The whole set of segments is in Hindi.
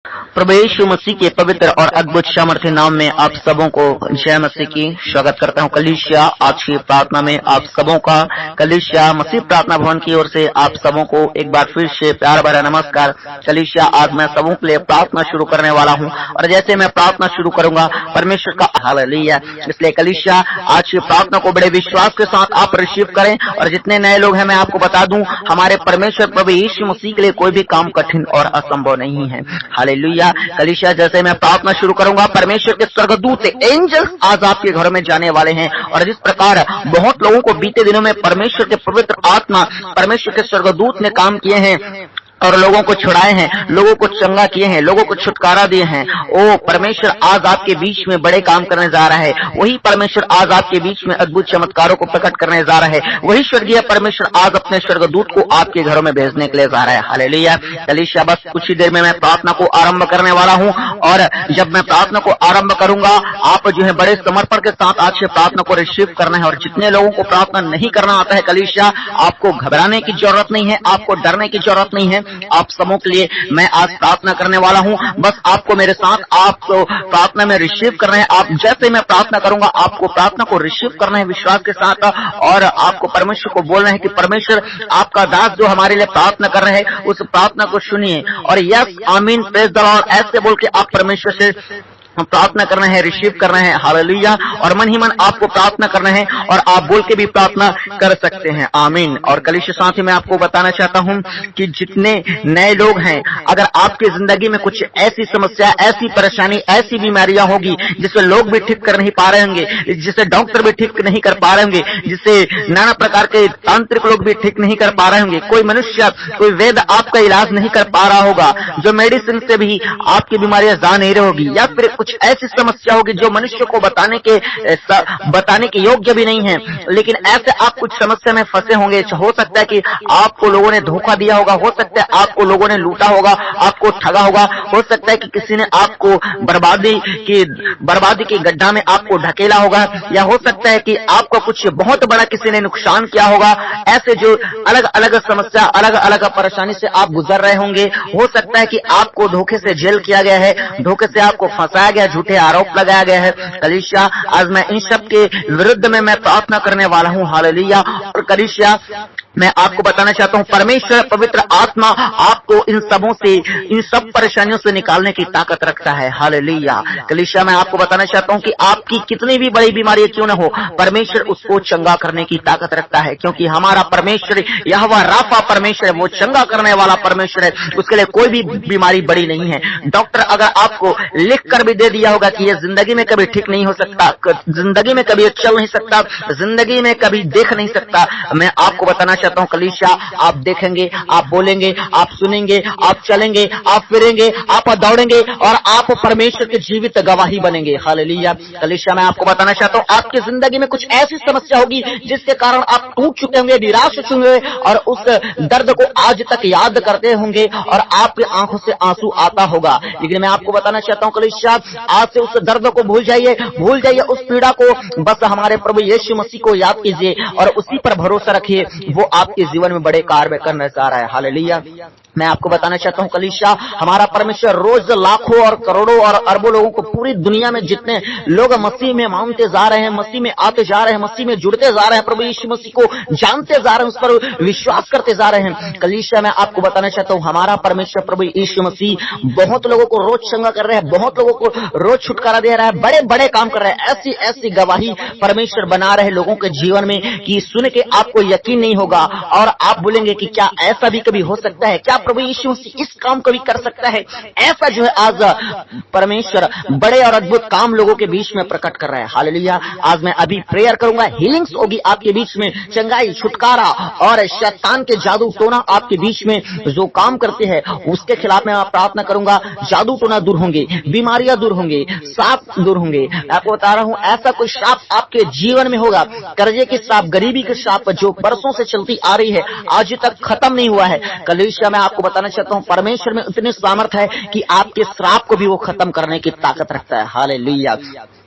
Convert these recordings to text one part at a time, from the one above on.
प्रभु यीशु मसीह के पवित्र और अद्भुत सामर्थ्य नाम में आप सबों को जय मसीह की स्वागत करता हूं। कलीसिया आज की प्रार्थना में आप सबों का कलीसिया मसीह प्रार्थना भवन की ओर से आप सबों को एक बार फिर से प्यार भरा नमस्कार। कलीसिया आज मैं सबों के लिए प्रार्थना शुरू करने वाला हूं और जैसे मैं प्रार्थना शुरू करूंगा परमेश्वर का हालेलुया। इसलिए कलीसिया आज की प्रार्थना को बड़े विश्वास के साथ आप रिसीव करें। और जितने नए लोग हैं मैं आपको बता दूं, हमारे परमेश्वर प्रभु यीशु मसीह के लिए कोई भी काम कठिन और असंभव नहीं है। हालेलुया। कलीसिया जैसे मैं प्रार्थना शुरू करूंगा, परमेश्वर के स्वर्गदूत एंजल्स आज आपके घरों में जाने वाले हैं। और जिस प्रकार बहुत लोगों को बीते दिनों में परमेश्वर के पवित्र आत्मा, परमेश्वर के स्वर्गदूत ने काम किए हैं और लोगों को छुड़ाए हैं, लोगों को चंगा किए हैं, लोगों को छुटकारा दिए हैं। ओ परमेश्वर आज आपके बीच में बड़े काम करने जा रहा है। वही परमेश्वर आज आपके बीच में अद्भुत चमत्कारों को प्रकट करने जा रहा है। वही स्वर्गीय परमेश्वर आज अपने स्वर्गदूत को आपके घरों में भेजने के लिए जा रहा है। हालेलुया। कलीसिया बस कुछ ही देर में मैं प्रार्थना को आरंभ करने वाला हूँ और जब मैं प्रार्थना को आरंभ करूंगा, आप जो है बड़े समर्पण के साथ आज से प्रार्थना को रिसीव करना है। और जितने लोगों को प्रार्थना नहीं करना आता है कलीसिया, आपको घबराने की जरूरत नहीं है, आपको डरने की जरूरत नहीं है। आप सबों के लिए मैं आज प्रार्थना करने वाला हूं। बस आपको मेरे साथ आपको प्रार्थना में रिसीव करना है। आप जैसे मैं प्रार्थना करूंगा आपको प्रार्थना को रिसीव करना है विश्वास के साथ। और आपको परमेश्वर को बोलना है कि परमेश्वर आपका दास जो हमारे लिए प्रार्थना कर रहे हैं उस प्रार्थना को सुनिए और यस आमीन प्रेज द लॉर्ड ऐसे बोल के आप परमेश्वर से प्रार्थना करना है, रिसीव करना है। हालेलुया। और मन ही मन आपको प्रार्थना करना है और आप बोल के भी प्रार्थना कर सकते हैं। आमीन। और कलीसिया साथ ही मैं आपको बताना चाहता हूं कि जितने नए लोग हैं, अगर आपकी जिंदगी में कुछ ऐसी समस्या, ऐसी परेशानी, ऐसी बीमारियां होगी जिसे लोग भी ठीक कर नहीं पा रहे होंगे, जिसे डॉक्टर भी ठीक नहीं कर पा रहे होंगे, जिसे नाना प्रकार के तांत्रिक लोग भी ठीक नहीं कर पा रहे होंगे, कोई मनुष्य, कोई वैद्य आपका इलाज नहीं कर पा रहा होगा, जो मेडिसिन से भी आपकी बीमारियां जा नहीं रही होगी, या फिर कुछ ऐसी समस्या होगी जो मनुष्य को बताने के योग्य भी नहीं है, लेकिन ऐसे आप कुछ समस्या में फंसे होंगे। हो सकता है कि आपको लोगों ने धोखा दिया होगा, हो सकता है आपको लोगों ने लूटा होगा, आपको ठगा होगा, हो सकता है कि किसी ने आपको बर्बादी की गड्ढा में आपको ढकेला होगा, या हो सकता है कि आपको कुछ बहुत बड़ा किसी ने नुकसान किया होगा। ऐसे जो अलग अलग समस्या, अलग अलग परेशानी से आप गुजर रहे होंगे। हो सकता है कि आपको धोखे से जेल किया गया है, धोखे से आपको फंसाया गया, झूठे आरोप लगाया गया है। कलीसिया आज मैं इन सब के विरुद्ध में मैं प्रार्थना करने वाला हूँ। हालेलुया। और कलीसिया मैं आपको बताना चाहता हूँ परमेश्वर पवित्र आत्मा आपको इन सब परेशानियों से निकालने की ताकत रखता है। हालेलुया। कलीसिया मैं आपको बताना चाहता हूँ कि आपकी कितनी भी बड़ी बीमारी क्यों न हो, परमेश्वर उसको चंगा करने की ताकत रखता है, क्योंकि हमारा परमेश्वर यहोवा राफा परमेश्वर है, वो चंगा करने वाला परमेश्वर है। उसके लिए कोई भी बीमारी बड़ी नहीं है। डॉक्टर अगर आपको लिख कर भी दे दिया होगा कि ये जिंदगी में कभी ठीक नहीं हो सकता, जिंदगी में कभी चल नहीं सकता, जिंदगी में कभी देख नहीं सकता, मैं आपको बताना चाहता हूं कलीसिया आप देखेंगे, आप बोलेंगे, आप सुनेंगे, आप चलेंगे, आप फिरेंगे, आप दौड़ेंगे और आप परमेश्वर के जीवित गवाही बनेंगे। हालेलुया। कलीसिया मैं आपको बताना चाहता हूं आपकी जिंदगी में कुछ ऐसी समस्या होगी जिसके कारण आप टूट चुके होंगे, निराश हो चुके होंगे और उस दर्द को आज तक याद करते होंगे और आपकी आंखों से आंसू आता होगा। लेकिन मैं आपको बताना चाहता हूं कलीसिया आज से उस दर्द को भूल जाइए उस पीड़ा को। बस हमारे प्रभु यीशु मसीह को याद कीजिए और उसी पर भरोसा रखिए, वो आपके जीवन में बड़े कार्य करने जा रहा है। हालेलुया। मैं आपको बताना चाहता हूं कलीसिया हमारा परमेश्वर रोज लाखों और करोड़ों और अरबों लोगों को पूरी दुनिया में जितने लोग मसीह में मानते जा रहे हैं, मसीह में आते जा रहे हैं, मसीह में जुड़ते जा रहे हैं, प्रभु यीशु मसीह को जानते जा रहे हैं, उस पर विश्वास करते जा रहे हैं। कलीसिया मैं आपको बताना चाहता हूं हमारा परमेश्वर प्रभु यीशु मसीह बहुत लोगों को रोज चंगा कर रहे हैं, बहुत लोगों को रोज छुटकारा दे रहा है, बड़े बड़े काम कर रहे हैं। ऐसी ऐसी गवाही परमेश्वर बना रहे लोगों के जीवन में कि सुन के आपको यकीन नहीं होगा और आप बोलेंगे कि क्या ऐसा भी कभी हो सकता है, क्या प्रभु यीशु मसीह इस काम को भी कर सकता है। ऐसा जो है आज परमेश्वर बड़े और अद्भुत काम लोगों के बीच में प्रकट कर रहा है। हालेलुया। आज मैं अभी प्रेयर करूंगा, हीलिंग्स होगी आपके बीच में, चंगाई, छुटकारा और शैतान के जादू टोना आपके बीच में जो काम करते हैं उसके खिलाफ मैं प्रार्थना करूंगा। जादू टोना दूर होंगे, बीमारियां दूर होंगे, सांप दूर होंगे। मैं आपको बता रहा हूं ऐसा कोई श्राप आपके जीवन में होगा, कर्जे के श्राप, गरीबी के श्राप जो बरसों से चलती आ रही है आज तक खत्म नहीं हुआ है। कलीसिया मैं आपको बताना चाहता हूँ परमेश्वर में इतनी सामर्थ है कि आपके श्राप को भी वो खत्म करने की ताकत रखता है। हालेलुया।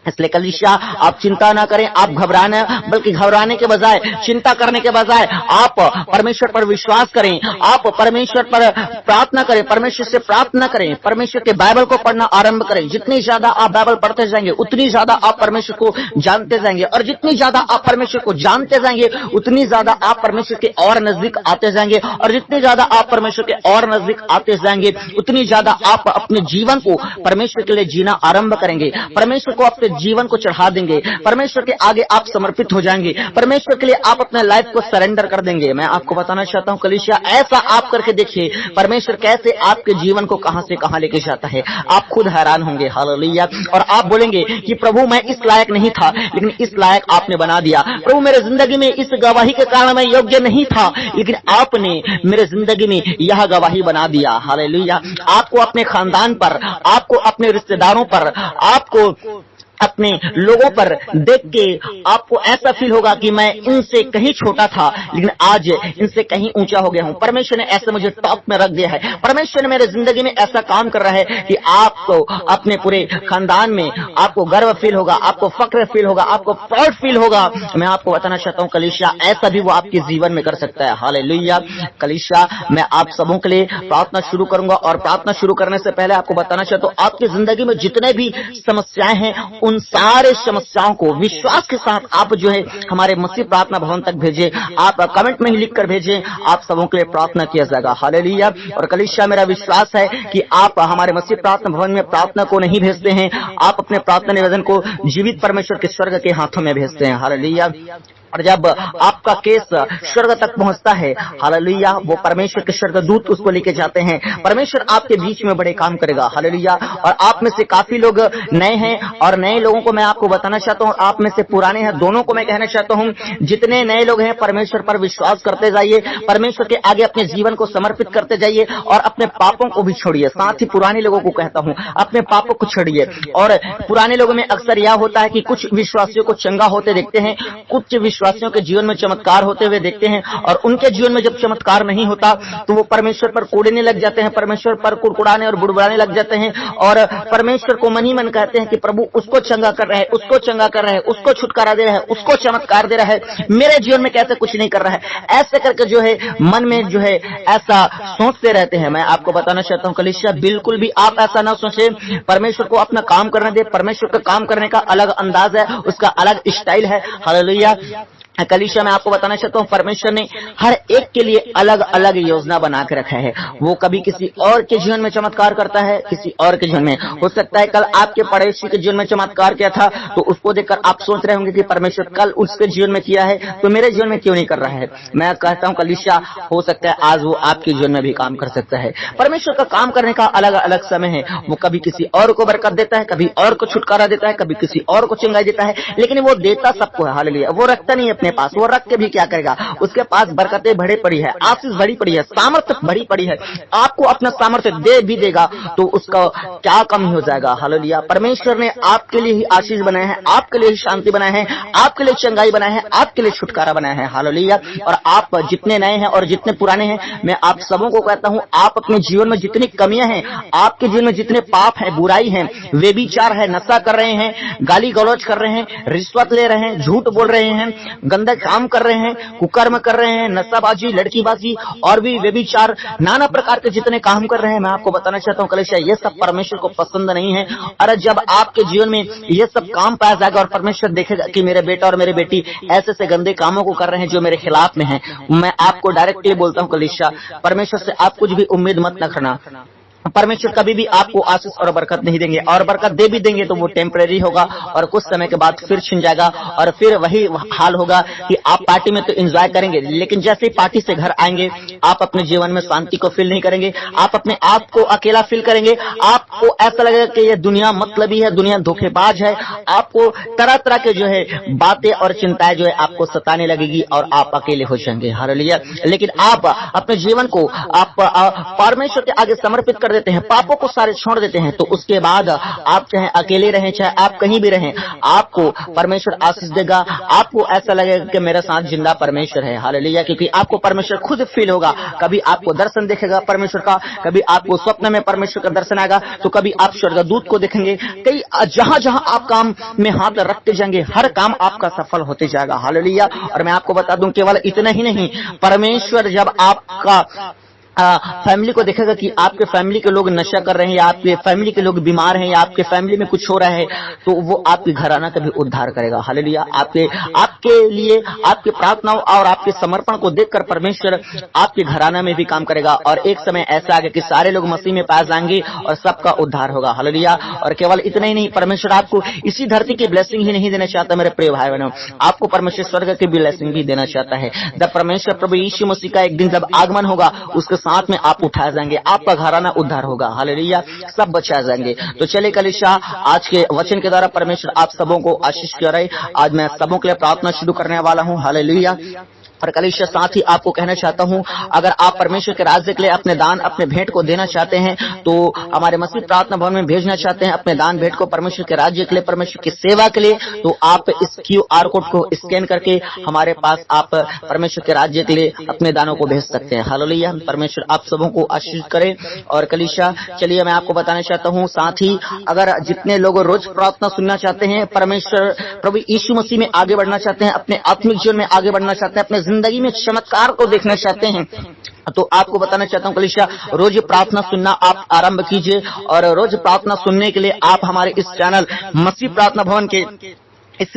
इसलिए कलीसिया आप चिंता ना करें, आप घबराने बल्कि घबराने के बजाय, चिंता करने के बजाय आप परमेश्वर पर विश्वास करें, आप परमेश्वर पर प्रार्थना करें, परमेश्वर से प्रार्थना करें, परमेश्वर के बाइबल को पढ़ना आरंभ करें। जितनी ज्यादा आप बाइबल पढ़ते जाएंगे उतनी ज्यादा आप परमेश्वर को जानते जाएंगे, और जितनी ज्यादा आप परमेश्वर को जानते जाएंगे उतनी ज्यादा आप परमेश्वर के और नजदीक आते जाएंगे, और जितनी ज्यादा आप परमेश्वर के और नजदीक आते जाएंगे उतनी ज्यादा आप अपने जीवन को परमेश्वर के लिए जीना आरंभ करेंगे, परमेश्वर को अपने जीवन को चढ़ा देंगे, परमेश्वर के आगे आप समर्पित हो जाएंगे, परमेश्वर के लिए आप अपने लाइफ को सरेंडर कर देंगे। मैं आपको बताना चाहता हूं कलीसिया, ऐसा आप करके देखिए परमेश्वर कैसे आपके जीवन को कहां से कहां लेके जाता है। आप खुद हैरान होंगे। हालेलुया। और आप बोलेंगे कि प्रभु मैं इस लायक नहीं था, लेकिन इस लायक आपने बना दिया। प्रभु मेरे जिंदगी में इस गवाही के कारण मैं योग्य नहीं था, लेकिन आपने मेरे जिंदगी में यह गवाही बना दिया। हालेलुया। आपको अपने खानदान पर, आपको अपने रिश्तेदारों पर, आपको अपने लोगों पर देख के आपको ऐसा फील होगा कि मैं इनसे कहीं छोटा था, लेकिन आज इनसे कहीं ऊंचा हो गया हूं। परमेश्वर ने ऐसे मुझे टॉप में रख दिया है। परमेश्वर ने मेरे जिंदगी में ऐसा काम कर रहा है कि आपको अपने पूरे खानदान में आपको गर्व फील होगा, आपको फक्र फील होगा, आपको प्राउड फील होगा। मैं आपको बताना चाहता हूं कलीसिया, ऐसा भी वो आपके जीवन में कर सकता है। हालेलुया। कलीसिया, मैं आप सबों के लिए प्रार्थना शुरू करूंगा, और प्रार्थना शुरू करने से पहले आपको बताना चाहता हूं आपकी जिंदगी में जितने भी समस्याएं हैं उन सारे समस्याओं को विश्वास के साथ आप जो है हमारे मसीह प्रार्थना भवन तक भेजें। आप कमेंट में ही लिख कर भेजें, आप सबों के लिए प्रार्थना किया जाएगा। हालेलुया। और कलीसिया, मेरा विश्वास है कि आप हमारे मसीह प्रार्थना भवन में प्रार्थना को नहीं भेजते हैं, आप अपने प्रार्थना निवेदन को जीवित परमेश्वर के स्वर्ग के हाथों में भेजते हैं। हालेलुया। और जब आपका केस स्वर्ग तक पहुंचता है, हालेलुया, वो परमेश्वर के स्वर्गदूत उसको लेके जाते हैं। परमेश्वर आपके बीच में बड़े काम करेगा। हालेलुया। और आप में से काफी लोग नए हैं, और नए लोगों को मैं आपको बताना चाहता हूं, आप में से पुराने हैं, दोनों को मैं कहना चाहता हूं, जितने नए लोग हैं परमेश्वर पर विश्वास करते जाइए, परमेश्वर के आगे अपने जीवन को समर्पित करते जाइए, और अपने पापों को भी छोड़िए। साथ ही पुराने लोगों को कहता हूं, अपने पापों को छोड़िए। और पुराने लोगों में अक्सर यह होता है कि कुछ विश्वासियों को चंगा होते देखते हैं, कुछ विश्वासियों के जीवन में चमत्कार होते हुए देखते हैं, और उनके जीवन में जब चमत्कार नहीं होता तो वो परमेश्वर पर कूड़ने लग जाते हैं, परमेश्वर पर कुड़कुड़ाने और बुड़बुड़ाने लग जाते हैं, और परमेश्वर को मन ही मन कहते हैं कि प्रभु उसको चंगा कर रहा है, उसको चंगा कर रहा है, उसको छुटकारा दे रहा है, उसको चमत्कार दे रहा है, मेरे जीवन में कैसे कुछ नहीं कर रहा है। ऐसे करके जो है मन में जो है ऐसा सोचते रहते हैं। मैं आपको बताना चाहता हूं कलीसिया, बिल्कुल भी आप ऐसा ना सोचे। परमेश्वर को अपना काम करने दे। परमेश्वर का काम करने का अलग अंदाज है, उसका अलग स्टाइल है। हालेलुया। कलीसिया, मैं आपको बताना चाहता हूँ परमेश्वर ने हर एक के लिए अलग अलग योजना बना के रखा है। वो कभी किसी और के जीवन में चमत्कार करता है, किसी और के जीवन में। हो सकता है कल आपके पड़ोसी के जीवन में चमत्कार किया था, तो उसको देखकर आप सोच रहे होंगे कि परमेश्वर कल उसके जीवन में किया है तो मेरे जीवन में क्यों नहीं कर रहा है। मैं कहता हूँ कलीसिया, हो सकता है आज वो आपके जीवन में भी काम कर सकता है। परमेश्वर का काम करने का अलग अलग समय है। वो कभी किसी और को बरकत देता है, कभी और को छुटकारा देता है, कभी किसी और को चंगाई देता है, लेकिन वो देता सबको है। हालेलुया। वो रखता नहीं अपने पास, वो रख के भी क्या करेगा। उसके पास बरकतें भरी पड़ी है, आशीष भरी पड़ी है, सामर्थ्य भरी पड़ी है। आपको अपना सामर्थ्य दे भी देगा तो उसका क्या कमी हो जाएगा। हालेलुया। परमेश्वर ने आपके लिए ही आशीष बनाया है, आपके लिए ही शांति बनाया है, आपके लिए चंगाई बनाया है, आपके लिए छुटकारा बनाया है। हालेलुया। और आप जितने नए हैं और जितने पुराने हैं, मैं आप सबों को कहता हूं, आप अपने जीवन में जितनी कमियां हैं, आपके जीवन में जितने पाप है, बुराई है, व्यभिचार है, नशा कर रहे हैं, गाली गलौज कर रहे हैं, रिश्वत ले रहे हैं, झूठ बोल रहे हैं, गंदा काम कर रहे हैं, कुकर्म कर रहे हैं, नशाबाजी, लड़कीबाजी और भी व्यभिचार, नाना प्रकार के जितने काम कर रहे हैं, मैं आपको बताना चाहता हूं कलीसिया, ये सब परमेश्वर को पसंद नहीं है। और जब आपके जीवन में ये सब काम पाया जाएगा और परमेश्वर देखेगा कि मेरे बेटा और मेरे बेटी ऐसे से गंदे कामों को कर रहे हैं जो मेरे खिलाफ में है, मैं आपको डायरेक्टली बोलता हूं कलीसिया, परमेश्वर से आप कुछ भी उम्मीद मत न करना। परमेश्वर कभी भी आपको आशीष और बरकत नहीं देंगे, और बरकत दे भी देंगे तो वो टेम्परेरी होगा, और कुछ समय के बाद फिर छिन जाएगा, और फिर वही हाल होगा कि आप पार्टी में तो एंजॉय करेंगे, लेकिन जैसे ही पार्टी से घर आएंगे आप अपने जीवन में शांति को फील नहीं करेंगे, आप अपने आप को अकेला फील करेंगे, आपको ऐसा लगेगा कि ये दुनिया मतलबी है, दुनिया धोखेबाज है, आपको तरह तरह के जो है बातें और चिंताएं जो है आपको सताने लगेगी और आप अकेले हो जाएंगे। हालेलुया। लेकिन आप अपने जीवन को आप परमेश्वर के आगे समर्पित कर कर देते हैं, पापों को सारे छोड़ देते हैं, तो उसके बाद आप चाहे अकेले रहें, चाहे आप कहीं भी रहें, आपको परमेश्वर आशीष देगा। आपको ऐसा लगेगा कि मेरे साथ जिंदा परमेश्वर है। हालेलुया। क्योंकि आपको परमेश्वर खुद फील होगा। कभी आपको दर्शन देखेगा परमेश्वर का, कभी आपको स्वप्न में परमेश्वर का दर्शन आएगा, तो कभी आप स्वर्गदूत को देखेंगे। कई जहां जहां आप काम में हाथ रखते जाएंगे, हर काम आपका सफल होते जाएगा। हालेलुया। और मैं आपको बता दूं, केवल इतना ही नहीं, परमेश्वर जब आपका फैमिली को देखेगा कि आपके फैमिली के लोग नशा कर रहे हैं, या आपके फैमिली के लोग बीमार हैं, या आपके फैमिली में कुछ हो रहा है, तो वो आपके घराना का भी उद्धार करेगा। हालेलुया। आपके लिए आपकी प्रार्थनाओं और आपके समर्पण को देखकर परमेश्वर आपके घराना में भी काम करेगा। और एक समय ऐसा आएगा कि सारे लोग मसीह में पास जाएंगे और सबका उद्धार होगा। हालेलुया। और केवल इतना ही नहीं, परमेश्वर आपको इसी धरती की ब्लेसिंग ही नहीं देना चाहता मेरे प्रिय भाई बहनों, आपको परमेश्वर स्वर्ग की ब्लेसिंग भी देना चाहता है। जब परमेश्वर प्रभु यीशु मसीह का एक दिन जब आगमन होगा, उसके साथ में आप उठाए जाएंगे, आपका घराना उद्धार होगा। हालेलुया। सब बचाए जाएंगे। तो चले कलीसिया, आज के वचन के द्वारा परमेश्वर आप सबों को आशीष कर रहे। आज मैं सबों के लिए प्रार्थना शुरू करने वाला हूँ। हालेलुया। और कलीसिया, साथ ही आपको कहना चाहता हूं, अगर आप परमेश्वर के राज्य के लिए अपने दान, अपने भेंट को देना चाहते हैं, तो हमारे मसीह प्रार्थना भवन में भेजना चाहते हैं अपने दान भेंट को परमेश्वर के राज्य के लिए, परमेश्वर की सेवा के लिए, तो आप इस QR कोड को स्कैन करके हमारे पास आप परमेश्वर के राज्य के लिए अपने दानों को भेज सकते हैं। हालेलुया। परमेश्वर आप सबों को आशीष करे। और कलीसिया, चलिए मैं आपको बताना चाहता हूँ, साथ ही अगर जितने लोग रोज प्रार्थना सुनना चाहते हैं, परमेश्वर प्रभु यीशु मसीह में आगे बढ़ना चाहते हैं, अपने आत्मिक जीवन में आगे बढ़ना चाहते हैं, अपने जिंदगी में चमत्कार को देखना चाहते हैं, तो आपको बताना चाहता हूं कलीसिया, रोज प्रार्थना सुनना आप आरंभ कीजिए। और रोज प्रार्थना सुनने के लिए आप हमारे इस चैनल मसीह प्रार्थना भवन के इस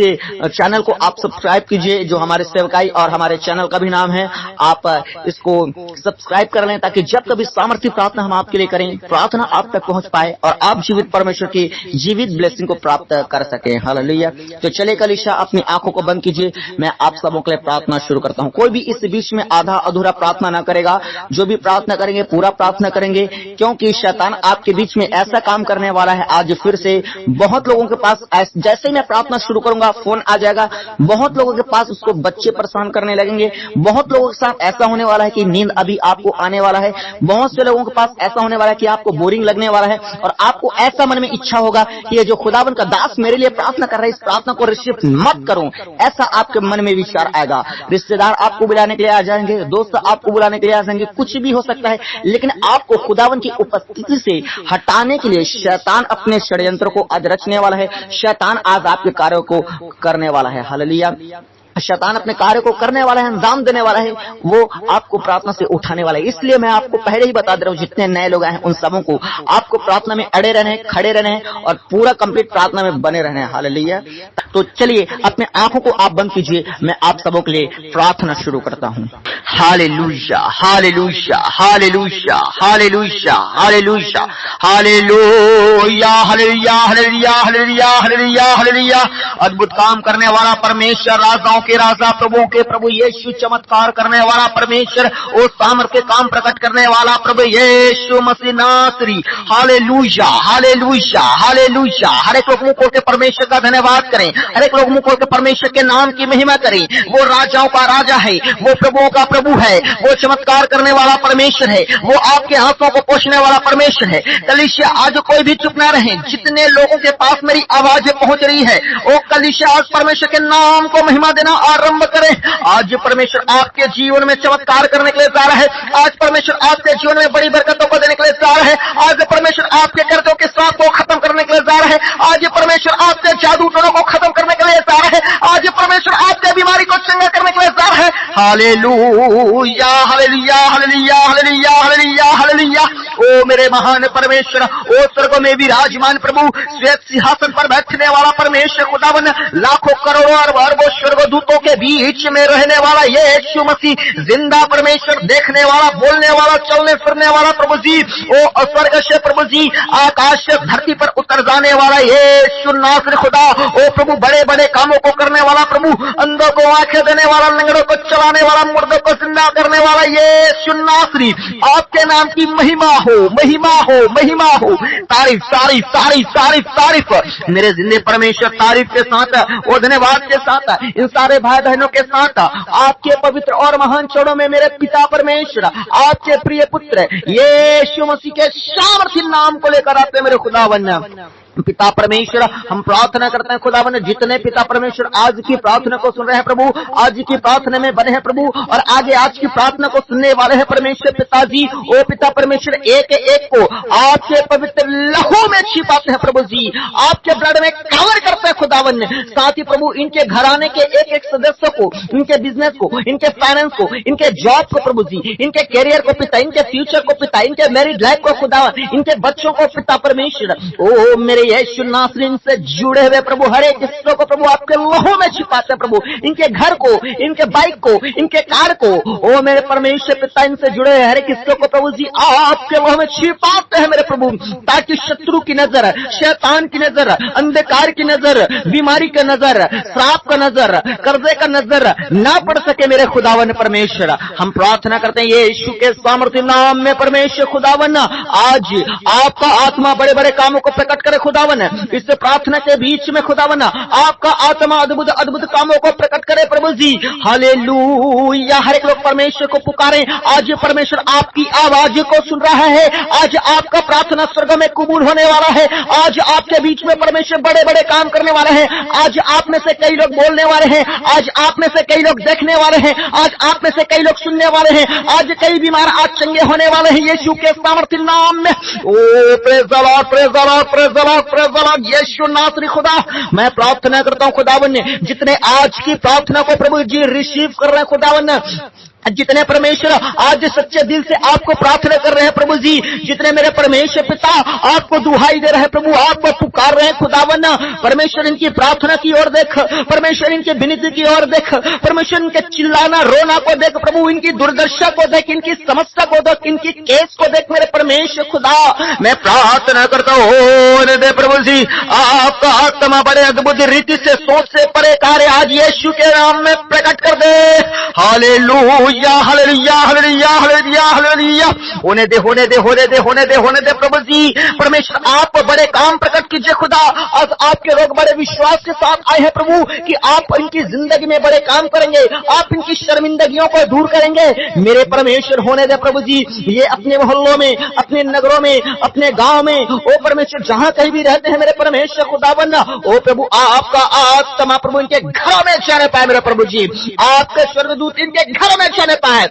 चैनल को आप सब्सक्राइब कीजिए, जो हमारे सेवकाई और हमारे चैनल का भी नाम है। आप इसको सब्सक्राइब कर लें, ताकि जब कभी सामर्थ्य प्रार्थना हम आपके लिए करें, प्रार्थना आप तक पहुंच पाए और आप जीवित परमेश्वर की जीवित ब्लेसिंग को प्राप्त कर सकें। हालेलुया। तो चले कलीसिया, अपनी आंखों को बंद कीजिए, मैं आप सबों के लिए प्रार्थना शुरू करता हूं। कोई भी इस बीच में आधा अधूरा प्रार्थना ना करेगा, जो भी प्रार्थना करेंगे पूरा प्रार्थना करेंगे, क्योंकि शैतान आपके बीच में ऐसा काम करने वाला है। आज फिर से बहुत लोगों के पास जैसे ही मैं प्रार्थना शुरू करूंगा, फोन आ जाएगा, बहुत लोगों के पास उसको बच्चे परेशान करने लगेंगे, बहुत लोगों के साथ ऐसा होने वाला है कि नींद अभी आपको आने वाला है, बहुत से लोगों के पास ऐसा होने वाला है कि आपको बोरिंग लगने वाला है, और आपको ऐसा मन में इच्छा होगा कि ये जो खुदावन का दास मेरे लिए प्रार्थना कर रहा है, इस प्रार्थना को रिसीव मत करूं, ऐसा आपके मन में विचार आएगा। रिश्तेदार आपको बुलाने के लिए आ जाएंगे, दोस्त आपको बुलाने के लिए आ जाएंगे, कुछ भी हो सकता है, लेकिन आपको खुदावन की उपस्थिति से हटाने के लिए शैतान अपने षड्यंत्र को आज रचने वाला है। शैतान आज आपके कार्यों को करने वाला है। हालेलुया। शैतान अपने कार्य को करने वाला है, अंजाम देने वाला है, वो आपको प्रार्थना से उठाने वाला है। इसलिए मैं आपको पहले ही बता दे रहा हूं, जितने नए लोग हैं उन सबों को आपको प्रार्थना में अड़े रहने, खड़े रहने और पूरा कंप्लीट प्रार्थना में बने रहने। हालेलुया। तो चलिए अपने आंखों को आप बंद कीजिए, मैं आप सबों के लिए प्रार्थना शुरू करता हूं। Hallelujah, hallelujah, hallelujah, hallelujah, hallelujah, hallelujah, hallelujah, hallelujah, hallelujah, hallelujah, hallelujah. अद्भुत काम करने वाला परमेश्वर, राजाओं के राजा, प्रभु के प्रभु यीशु, चमत्कार करने वाला परमेश्वर, ओ सामर्थ्य काम प्रकट करने वाला प्रभु यीशु मसीह नासरी। Hallelujah, hallelujah, hallelujah. हर एक लोग मुंह खोल के परमेश्वर का धन्यवाद करें, हर एक लोग मुंह खोल के परमेश्वर के नाम की महिमा करें। वो राजाओं का राजा है, वो प्रभुओं का प्रभु है, वो चमत्कार करने वाला परमेश्वर है, वो आपके हाथों को पोषने वाला परमेश्वर है। कलीसिया, आज कोई भी चुप ना रहे, जितने लोगों के पास मेरी आवाज पहुंच रही है, ओ कलीसिया, आज परमेश्वर के नाम को महिमा देना आरंभ करें। आज परमेश्वर आपके जीवन में चमत्कार करने के लिए जा रहा है, आज परमेश्वर आपके जीवन में बड़ी बरकतों को देने के लिए जा रहा है, आज परमेश्वर आपके कर्जों के साथ को खत्म करने के लिए जा रहा है, आज परमेश्वर आपके जादू टोनों को खत्म करने के लिए जा रहा है, आज परमेश्वर आपके बीमारी को चंगा करने के लिए जा रहा है। Hallelujah, hallelujah, hallelujah, hallelujah, hallelujah, hallelujah. ओ मेरे महान परमेश्वर, ओ स्वर्ग में विराजमान प्रभु, श्वेत सिंहासन पर बैठने वाला परमेश्वर खुदावन, लाखों करोड़ों और अरबों स्वर्गदूतों के बीच में रहने वाला यीशु मसीह, जिंदा परमेश्वर, देखने वाला, बोलने वाला, चलने फिरने वाला प्रभु जी, ओ स्वर्ग से प्रभु जी आकाश से धरती पर उतर कर जाने वाला यीशु नासरी खुदा, ओ प्रभु बड़े बड़े कामों को करने वाला प्रभु, अंधों को आंखें देने वाला, लंगड़ों को चलाने वाला, मुर्दों को जिंदा करने वाला यीशु नासरी, आपके नाम की महिमा हो, महिमा हो, महिमा हो। तारीफ तारीफ तारीफ तारीफ तारीफ मेरे जिंदे परमेश्वर, तारीफ के साथ वो धन्यवाद के साथ इन सारे भाई बहनों के साथ आपके पवित्र और महान चरणों में मेरे पिता परमेश्वर, आपके प्रिय पुत्र यीशु मसीह के सामर्थी नाम को लेकर आते मेरे खुदावन। पिता परमेश्वर, हम प्रार्थना करते हैं खुदावन, जितने पिता परमेश्वर आज की प्रार्थना को सुन रहे हैं प्रभु, आज की प्रार्थना में बने हैं प्रभु, और आगे आज की प्रार्थना को सुनने वाले हैं परमेश्वर पिताजी, ओ पिता परमेश्वर एक एक को आपके पवित्र लहू में छिपाते हैं प्रभु जी, आपके ब्लड में कवर करते हैं खुदावन। साथ ही प्रभु इनके घराने के एक एक सदस्य को, इनके बिजनेस को, इनके फाइनेंस को, इनके जॉब को प्रभु जी, इनके कैरियर को पिता, इनके फ्यूचर को पिता, इनके मैरिड लाइफ को खुदावन, इनके बच्चों को पिता परमेश्वर, ओ मेरे यीशु नासरीन से जुड़े हुए प्रभु हर एक हिस्सों को प्रभु आपके लहू में छिपाते हैं प्रभु, इनके घर को, इनके बाइक को, इनके कार को, ओ मेरे परमेश्वर पिता, इनसे जुड़े हुए हर एक हिस्सों को प्रभु जी आपके लहू में छिपाते हैं मेरे प्रभु, ताकि शत्रु की नजर, शैतान की नजर, अंधकार की नजर, बीमारी का नजर, श्राप का नजर, कर्जे का नजर ना पड़ सके मेरे खुदावन परमेश्वर। हम प्रार्थना करते हैं यीशु के सामर्थ्य नाम में परमेश्वर खुदावन, आज आपका आत्मा बड़े बड़े कामों को प्रकट करे खुदावन, इस प्रार्थना के बीच में खुदावन आपका आत्मा अद्भुत अद्भुत कामों को प्रकट करे प्रभु जी, हालेलुया। हर एक लोग परमेश्वर को पुकारे, आज परमेश्वर आपकी आवाज को सुन रहा है, आज आपका प्रार्थना स्वर्ग में कबूल होने वाला है, आज आपके बीच में परमेश्वर बड़े बड़े काम करने वाले हैं, आज आप में से कई लोग बोलने वाले हैं, आज आप में से कई लोग देखने वाले हैं, आज आप में से कई लोग सुनने वाले हैं, आज कई बीमार आज चंगे होने वाले हैं यीशु के सामर्थ्य नाम में। ओ praise the lord, praise the lord, praise the lord, praise the lord यीशु नासरी खुदा, मैं प्रार्थना करता हूं खुदावन ने, जितने आज की प्रार्थना को प्रभु जी रिसीव कर रहे हैं खुदावन, जितने परमेश्वर आज सच्चे दिल से आपको प्रार्थना कर रहे हैं प्रभु जी, जितने मेरे परमेश्वर पिता आपको दुहाई दे रहे हैं प्रभु, आपको पुकार रहे हैं खुदावन, परमेश्वर इनकी प्रार्थना की ओर देख, परमेश्वर इनके विनती की ओर देख, परमेश्वर इनके चिल्लाना रोना को देख प्रभु, इनकी दुर्दशा को देख, इनकी समस्या को देख, इनकी केस को देख मेरे परमेश्वर खुदा। मैं प्रार्थना करता हूं दे प्रभु जी, आपका आत्मा बड़े अद्भुत रीति से सोच से परे कार्य आज यीशु के नाम में प्रकट कर दे। Hallelujah, hallelujah, hallelujah, hallelujah, hallelujah. होने दे, होने दे, होने दे, होने दे, होने दे प्रभु जी, परमेश्वर आप बड़े काम प्रकट कीजिए खुदा। आज आपके लोग बड़े विश्वास के साथ आए हैं प्रभु कि आप इनकी जिंदगी में बड़े काम करेंगे, आप इनकी शर्मिंदगियों को दूर करेंगे मेरे परमेश्वर। होने दे प्रभु जी, ये अपने मोहल्लों में, अपने नगरों में, अपने गांव में, ओ परमेश्वर जहां कहीं भी रहते हैं मेरे परमेश्वर खुदाबंद, ओ प्रभु आपका आत्मा प्रभु इनके घरों में जाने पाए मेरे प्रभु जी, आपके स्वर्गदूत इनके घरों में जाने पाए।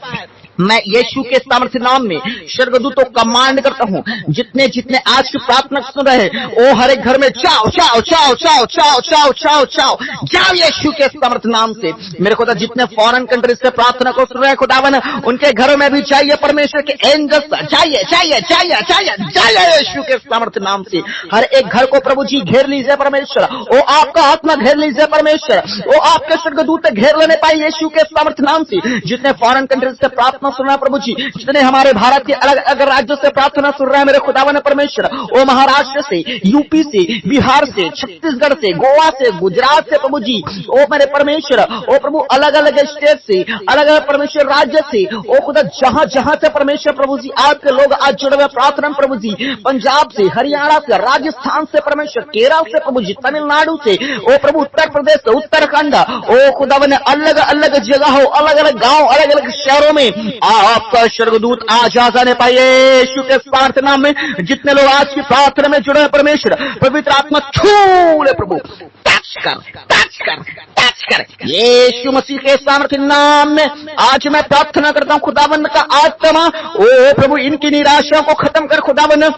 मैं यीशु के सामर्थ्य नाम में स्वर्गदूतों को कमांड करता हूं, जितने जितने आज की प्रार्थना सुन रहे हैं, ओ हर एक घर में जाओ जाओ जाओ जाओ जाओ जाओ जाओ जाओ जाओ यीशु के सामर्थ्य नाम से मेरे खुदा। जितने फॉरेन कंट्री से प्रार्थना को सुन रहे हैं खुदावन, उनके घरों में भी चाहिए परमेश्वर के एंजल्स, चाहिए चाहिए चाहिए चाहिए चाहिए यीशु के सामर्थ्य नाम से। हर एक घर को प्रभु जी घेर लीजिए परमेश्वर, ओ आपका आत्मा घेर लीजिए परमेश्वर, ओ आपके स्वर्गदूत घेर लेने पाए यीशु के सामर्थ्य नाम से। जितने फॉरेन कंट्री से प्रार्थना सुन रहा है प्रभु जी, जितने हमारे भारत के अलग अलग राज्यों से प्रार्थना सुन रहा है मेरे खुदावन परमेश्वर, ओ महाराष्ट्र से, यूपी से, बिहार से, छत्तीसगढ़ से, गोवा से, गुजरात से प्रभु जी, ओ मेरे परमेश्वर, ओ प्रभु अलग अलग स्टेट से, अलग अलग परमेश्वर राज्य से, ओ खुदा जहां जहां से परमेश्वर प्रभु जी आपके लोग आज जुड़े हुए प्रार्थना प्रभु जी, पंजाब से, हरियाणा से, राजस्थान से परमेश्वर, केरल से प्रभु जी, तमिलनाडु से, ओ प्रभु उत्तर प्रदेश से, उत्तराखंड, ओ खुदावन अलग अलग जगहों, अलग अलग गांव, अलग अलग शहरों में आपका स्वर्गदूत आज आ जाने पाए यीशु के सामर्थ्य नाम में। जितने लोग आज की प्रार्थना में जुड़े हैं परमेश्वर, पवित्र आत्मा छू ले प्रभु, टच कर टच कर टच कर यीशु मसीह के सामर्थ्य नाम में। आज मैं प्रार्थना करता हूं खुदावन का आत्मा, ओ प्रभु इनकी निराशा को खत्म कर खुदावन।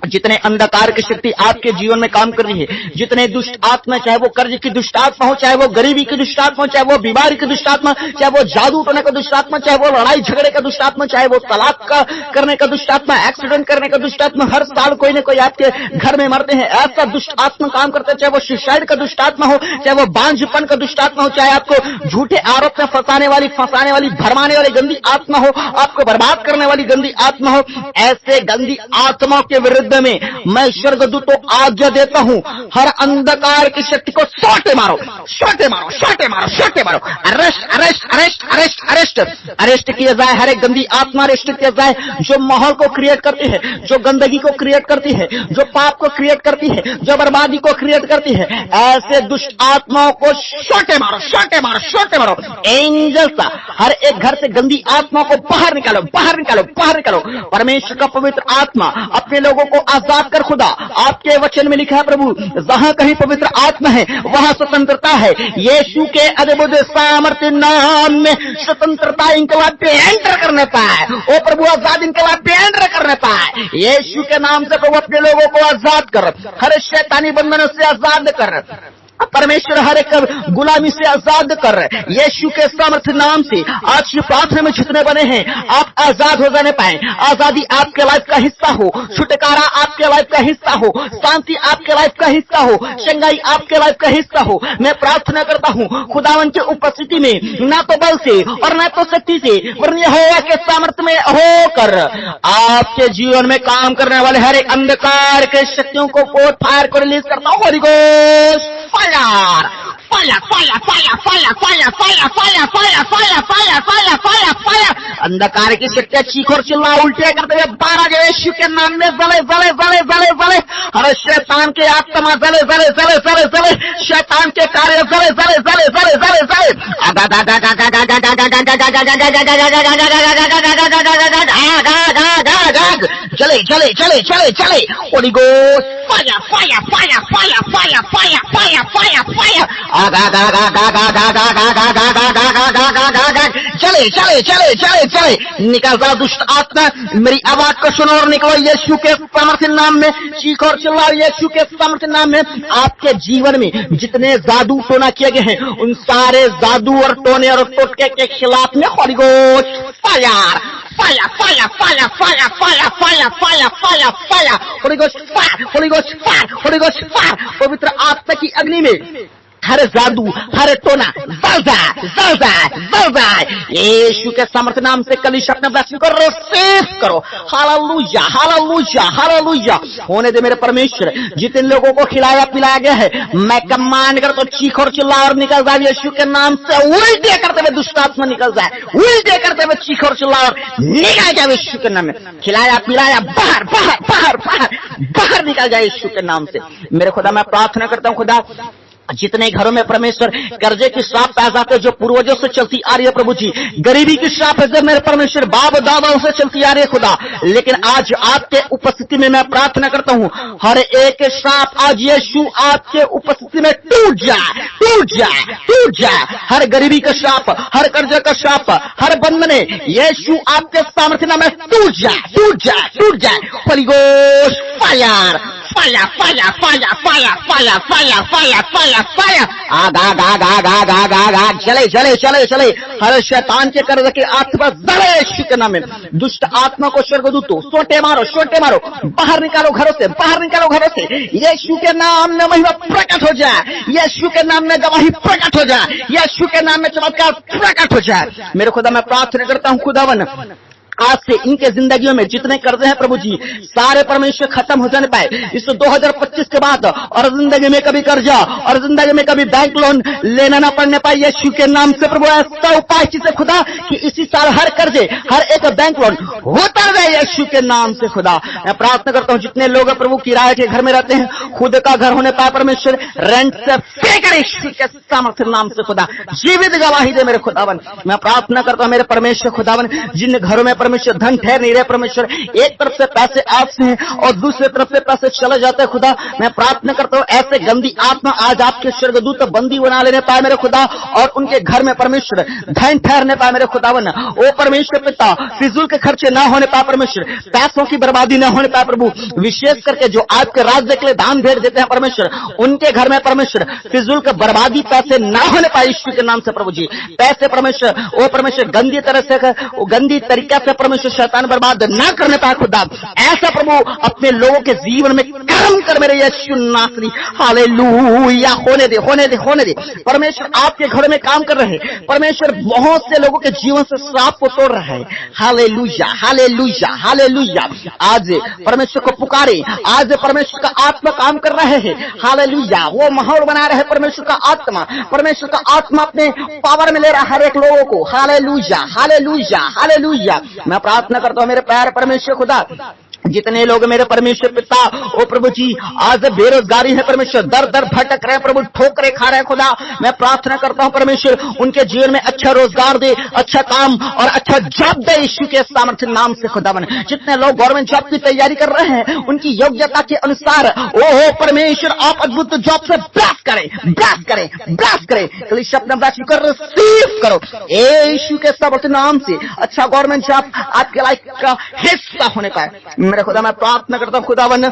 जितने अंधकार की शक्ति आपके जीवन में काम कर रही है, जितने दुष्ट आत्मा, चाहे वो कर्ज की दुष्ट आत्मा हो, चाहे वो गरीबी की दुष्ट आत्मा हो, चाहे वो बीमारी की दुष्ट आत्मा, चाहे वो जादू टोने का दुष्ट आत्मा, चाहे वो लड़ाई झगड़े का दुष्ट आत्मा, चाहे वो तलाक का करने का दुष्ट आत्मा, एक्सीडेंट करने का दुष्ट आत्मा, हर साल कोई न कोई आपके घर में मरते हैं, ऐसा दुष्ट आत्मा काम करता है, चाहे वो सुसाइड का दुष्ट आत्मा हो, चाहे वो बांझपन का दुष्ट आत्मा हो, चाहे आपको झूठे आरोप में फंसाने वाली, भरमाने वाली गंदी आत्मा हो, आपको बर्बाद करने वाली गंदी आत्मा हो, ऐसे गंदी आत्माओं के विरुद्ध हृदय में मैं स्वर्गदूत को आज्ञा देता हूँ, हर अंधकार की शक्ति को सोटे मारो, सोटे मारो, सोटे मारो, सोटे मारो। Arrest arrest arrest arrest arrest arrest किया जाए, हर एक गंदी आत्मा अरेस्ट किया जाए जो माहौल को क्रिएट करती है, जो गंदगी को क्रिएट करती है, जो पाप को क्रिएट करती है, जो बर्बादी को क्रिएट करती है। ऐसे दुष्ट आत्माओं को सोटे मारो, सोटे मारो, सोटे मारो। एंजल सा हर एक घर से गंदी आत्मा को बाहर निकालो, बाहर निकालो, बाहर निकालो। परमेश्वर का पवित्र आत्मा अपने लोगों को आजाद कर। खुदा आपके वचन में लिखा है प्रभु, जहां कहीं पवित्र आत्मा है वहां स्वतंत्रता है। यीशु के अद्भुत सामर्थ्य नाम में स्वतंत्रता इनकलाब पे एंटर करने पाए। ओ प्रभु आजाद इनकलाब पे एंटर करने पाए। यीशु के नाम से प्रभु अपने लोगों को आजाद कर, हर शैतानी बंधनों से आजाद कर। परमेश्वर हर एक गुलामी से आजाद कर। यीशु के सामर्थ्य नाम से आज की प्रार्थना में जितने बने हैं आप आजाद हो जाने पाए। आजादी आपके लाइफ का हिस्सा हो, छुटकारा आपके लाइफ का हिस्सा हो, शांति आपके लाइफ का हिस्सा हो, चंगाई आपके लाइफ का हिस्सा हो। मैं प्रार्थना करता हूँ खुदावन की उपस्थिति में ना तो बल से और ना तो शक्ति से वरन यहोवा के सामर्थ्य में होकर आपके जीवन में काम करने वाले हर एक अंधकार के शक्तियों को फायर को रिलीज करता हूँ। Holi ghost fire fire fire fire fire fire fire fire fire fire fire fire fire fire. अंधकार की शक्तियां चीख और चिल्ला उल्टे करते हुए 12 यीशु के नाम में जले जले जले जले जले। अरे शैतान के आत्मा जले जले जले जले जले, शैतान के कार्य जले जले जले जले जले जले। जले जले जले जले जले। Holi ghost fire fire fire fire fire fire fire fire fire. चले चले चले चले चले। निकल जाओ दुष्ट आत्मा, मेरी आवाज को सुनो और निकलो यीशु के सामर्थ्य नाम में। चीख और चिल्लाओ यीशु के सामर्थ्य नाम में। आपके जीवन में जितने जादू टोना किए गए हैं उन सारे जादू और टोने और टोटके के खिलाफ में Holi ghost fire fire fire fire fire fire fire fire fire fire. Holi ghost fire, Holi ghost fire, Holi ghost fire. पवित्र आत्मा की अग्नि में हर जादू हर टोना जल जाए, जल जाए, जल जाए। यीशु के सामर्थ्य नाम से कलीसिया अपने ब्लेसिंग को रिसीव करो। Hallelujah hallelujah hallelujah. होने दे मेरे परमेश्वर, जितने लोगों को खिलाया पिलाया गया है मैं कमांड कर तो चीख और चिल्ला और निकल जाए यीशु के नाम से। उल्टे करते हुए दुष्ट आत्मा निकल जाए, उल्टे करते हुए चीख और चिल्ला और निकल जाए यीशु के नाम में। खिलाया पिलाया बाहर बाहर बाहर बाहर बाहर निकल जाए यीशु के नाम से। मेरे खुदा मैं प्रार्थना करता हूँ खुदा जितने घरों में परमेश्वर कर्जे की श्राप पाए जाते हैं जो पूर्वजों से चलती आ रही है प्रभु जी, गरीबी की श्राप है जब मेरे परमेश्वर बाप दादाओं से चलती आ रही है खुदा, लेकिन आज आपके उपस्थिति में मैं प्रार्थना करता हूँ हर एक श्राप आज यीशु आपके उपस्थिति में टूट जाए, टूट जाए, टूट जाए। हर गरीबी का श्राप, हर कर्जे का श्राप, हर बंधने यीशु आपके सामर्थ्य में टूट जाए, टूट जाए, टूट जाए। Holi ghost fire fire fire fire fire fire fire fire fire fire. आग आग आग आग आग आग आग आग चले चले चले चले। हर शैतान के कर्ज के आत्मा जले यीशु के नाम में। दुष्ट आत्मा को स्वर्गदूतों सोटे मारो, सोटे मारो, बाहर निकालो घरों से, बाहर निकालो घरों से। यीशु के नाम में महिमा प्रकट हो जाए, यीशु के नाम में गवाही प्रकट हो जाए, यीशु के नाम में चमत्कार प्रकट हो जाए। मेरे खुदा मैं प्रार्थना करता हूँ खुदावन आज से इनके जिंदगियों में जितने कर्जे हैं प्रभु जी सारे परमेश्वर खत्म हो जाने पाए इस 2025 के बाद, और जिंदगी में कभी कर्जा और जिंदगी में कभी बैंक लोन लेना ना पड़ने पाए यीशु के नाम से प्रभु। ऐसा उपाय से खुदा कि इसी साल हर कर्जे हर एक बैंक लोन होता रहे यीशु के नाम से खुदा। मैं प्रार्थना करता हूँ जितने लोग प्रभु किराए के घर में रहते हैं खुद का घर होने पाए परमेश्वर, रेंट से फेंकर यीशु के सामर्थ्य नाम से खुदा जीवित गवाही दे मेरे खुदावन। मैं प्रार्थना करता हूँ मेरे परमेश्वर खुदावन जिन घरों में परमेश्वर धन ठहर नहीं रहे परमेश्वर, एक तरफ से पैसे आपसे हैं और दूसरी तरफ से पैसे चले जाते हैं खुदा। मैं प्रार्थना करता हूँ ऐसे गंदी आत्मा आज आपके स्वर्गदूत बंदी बना लेने पाए मेरे खुदा, और उनके घर में परमेश्वर धन ठहरने पाए मेरे खुदावन। ओ परमेश्वर पिता फिजूल के खर्चे ना होने पाए परमेश्वर, पैसों की बर्बादी ना होने पाए प्रभु, विशेष करके जो आपके राज्य के लिए दान भेंट देते हैं परमेश्वर उनके घर में परमेश्वर फिजूल के बर्बादी पैसे ना होने पाए यीशु के नाम से प्रभु जी। पैसे परमेश्वर ओ परमेश्वर गंदी तरह से गंदी तरीका से परमेश्वर शैतान बर्बाद ना करने पाए खुदा, ऐसा प्रभु अपने लोगों के जीवन में काम कर मेरे यीशु नासरी। हालेलुया, होने दे, होने दे, होने दे। परमेश्वर आपके घर में काम कर रहे हैं। परमेश्वर बहुत से लोगों के जीवन से श्राप को तोड़ रहा है। Hallelujah, hallelujah, hallelujah. आज परमेश्वर को पुकारे, आज परमेश्वर का आत्मा काम कर रहे हैं। हालेलुया, वो माहौल बना रहे हैं। परमेश्वर का आत्मा, परमेश्वर का आत्मा अपने पावर में ले रहा है हर एक लोगों को। Hallelujah, hallelujah, hallelujah. मैं प्रार्थना करता हूं मेरे प्यारे परमेश्वर खुदा, जितने लोग मेरे परमेश्वर पिता ओ प्रभु जी आज बेरोजगारी है परमेश्वर, दर दर भटक रहे हैं प्रभु, ठोकरे खा रहे हैं खुदा, मैं प्रार्थना करता हूं परमेश्वर उनके जीवन में अच्छा रोजगार दे, अच्छा काम और अच्छा जॉब दे यीशु के सामर्थ्य नाम से खुदा बने। जितने लोग गवर्नमेंट जॉब की तैयारी कर रहे हैं उनकी योग्यता के अनुसार ओ परमेश्वर आप अद्भुत जॉब से ब्लेस करें, ब्लेस करें, ब्लेस करें। कल शब्द कर रिसीव करो यीशु के सामर्थ्य नाम से। अच्छा गवर्नमेंट जॉब आपके लाइफ का हिस्सा होने पाए मेरे खुदा। मैं प्रार्थना करता हूं खुदावन,